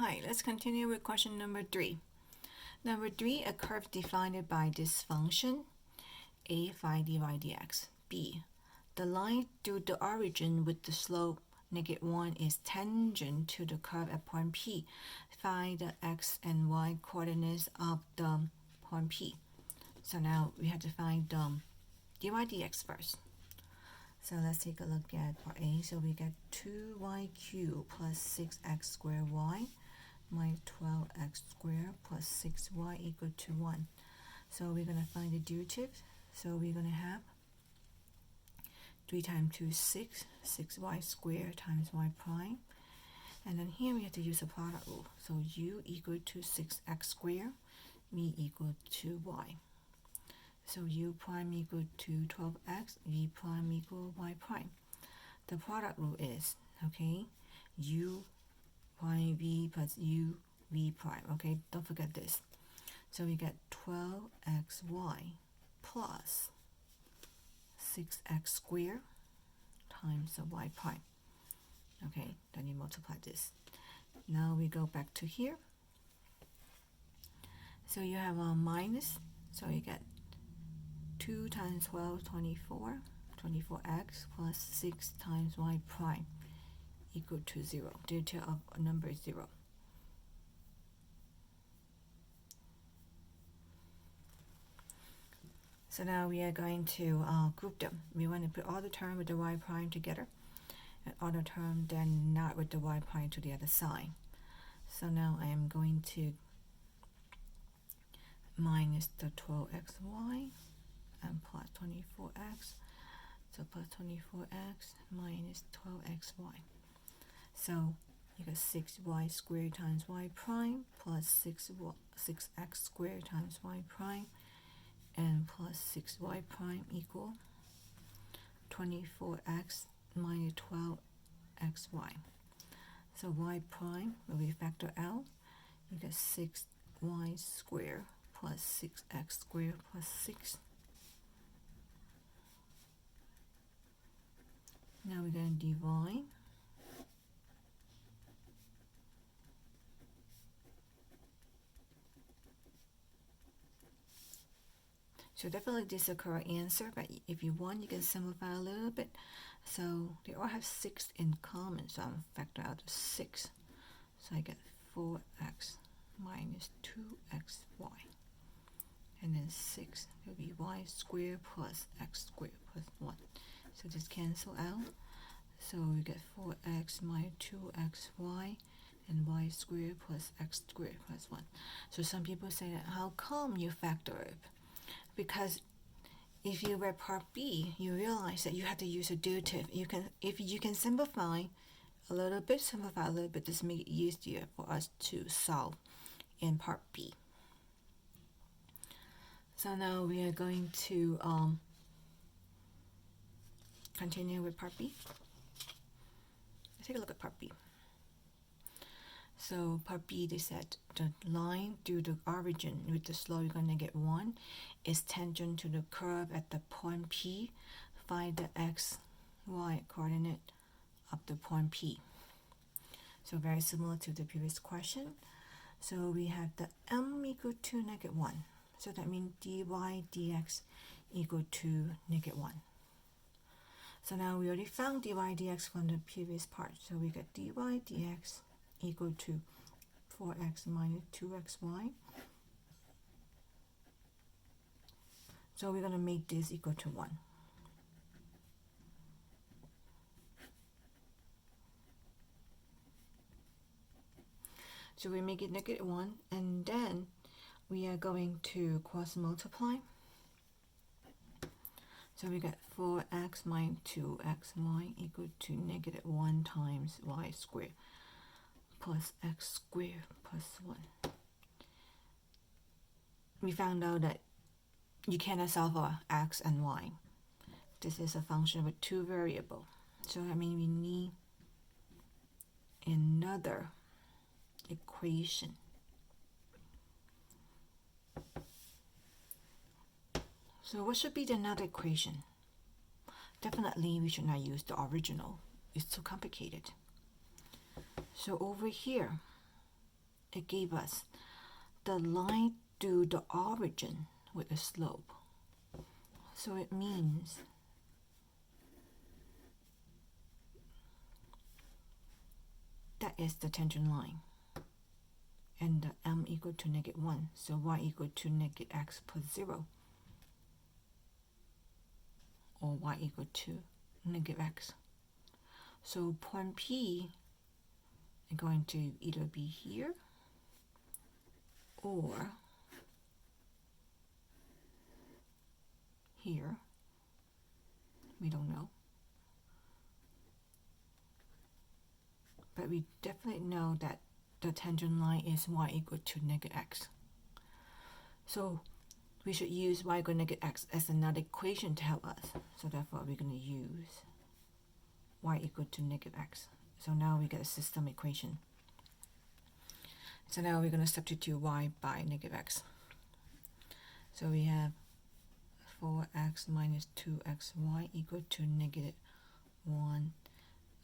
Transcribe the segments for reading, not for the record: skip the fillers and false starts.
Hi, let's continue with question number 3. Number 3, a curve defined by this function, a phi dy dx. B, the line through the origin with the slope -1 is tangent to the curve at point P. Find the x and y coordinates of the point P. So now we have to find dy dx first. So let's take a look at part A. So we get 2y cubed plus 6x squared y minus 12x squared plus 6y equal to 1. So we're going to find the derivative. So we're going to have 3 times 2 is 6, 6y squared times y prime. And then here we have to use a product rule. So u equal to 6x squared, v equal to y. So u prime equal to 12x, v prime equal y prime. The product rule is, okay, u prime v plus u v prime. Okay, don't forget this. So we get 12xy plus 6x squared times the y prime. Okay, then you multiply this. Now we go back to here. So you have a minus, so you get 2 times 12, 24, 24x plus 6 times y prime equal to 0. Derivative of a number is 0. So now we are going to group them. We want to put all the term with the y prime together and all the term then not with the y prime to the other side. So now I am going to minus the 12xy and plus 24x. So plus 24x minus 12xy. So you get 6y squared times y prime plus 6x squared times y prime and plus 6y prime equal 24x minus 12xy. So y prime, when we factor out, you get 6y squared plus 6x squared plus 6. Now we're going to divide. So definitely this is a correct answer, but if you want, you can simplify a little bit. So they all have 6 in common, so I'm factor out the 6. So I get 4x minus 2xy. And then 6 will be y squared plus x squared plus 1. So just cancel out. So we get 4x minus 2xy and y squared plus x squared plus 1. So some people say that how come you factor it? Because if you read part B, you realize that you have to use a derivative. If you can simplify a little bit, just make it easier for us to solve in part B. So now we are going to continue with part B. Let's take a look at part B. So part B, they said the line through the origin with the slope equal to -1 is tangent to the curve at the point P. Find the x, y coordinate of the point P. So very similar to the previous question. So we have the m equal to -1. So that means dy dx equal to -1. So now we already found dy dx from the previous part. So we get dy dx equal to 4x minus 2xy. So we're going to make this equal to 1. So we make it -1, and then we are going to cross multiply. So we get 4x minus 2xy equal to -1 times y squared plus x squared plus 1. We found out that you cannot solve for x and y. This is a function with 2 variables. So I mean we need another equation. So what should be the another equation? Definitely we should not use the original. It's too complicated. So over here, it gave us the line to the origin with a slope. So it means that is the tangent line. And the m equal to -1, so y equal to -x plus 0. Or y equal to -x. So point P is going to either be here or here. We don't know. But we definitely know that the tangent line is y equal to -x. So we should use y equal to -x as another equation to help us. So therefore we're going to use y equal to -x. So now we get a system equation. So now we're going to substitute y by -x. So we have 4x minus 2xy equal to -1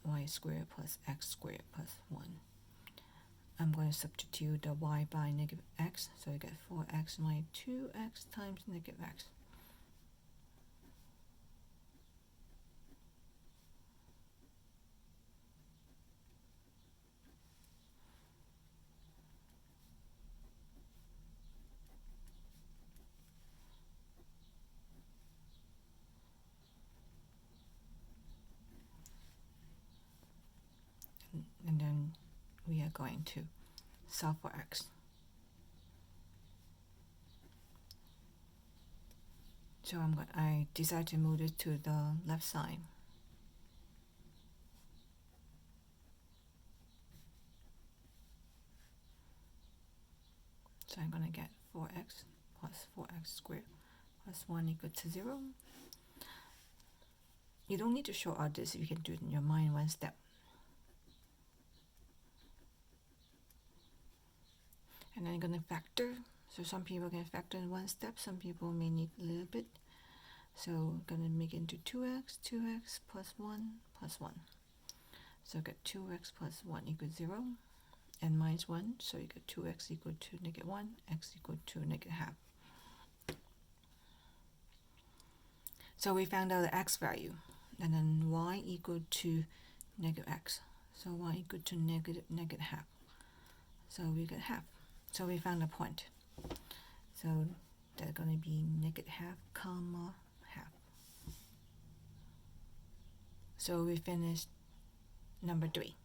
y squared plus x squared plus 1. I'm going to substitute the y by -x, so we get 4x minus 2x times -x. And then we are going to solve for x. So I decide to move it to the left side. So I'm going to get 4x plus 4x squared plus 1 equal to 0. You don't need to show out this, you can do it in your mind one step. And then I'm going to factor. So some people can factor in one step, some people may need a little bit. So I'm going to make it into 2x plus 1 plus 1. So get 2x plus 1 equals 0 and minus 1. So you get 2x equal to -1, x equal to -half. So we found out the x value, and then y equal to -x. So y equal to -half. So we get half. So we found a point. So that's going to be -half, comma, half. So we finished number 3.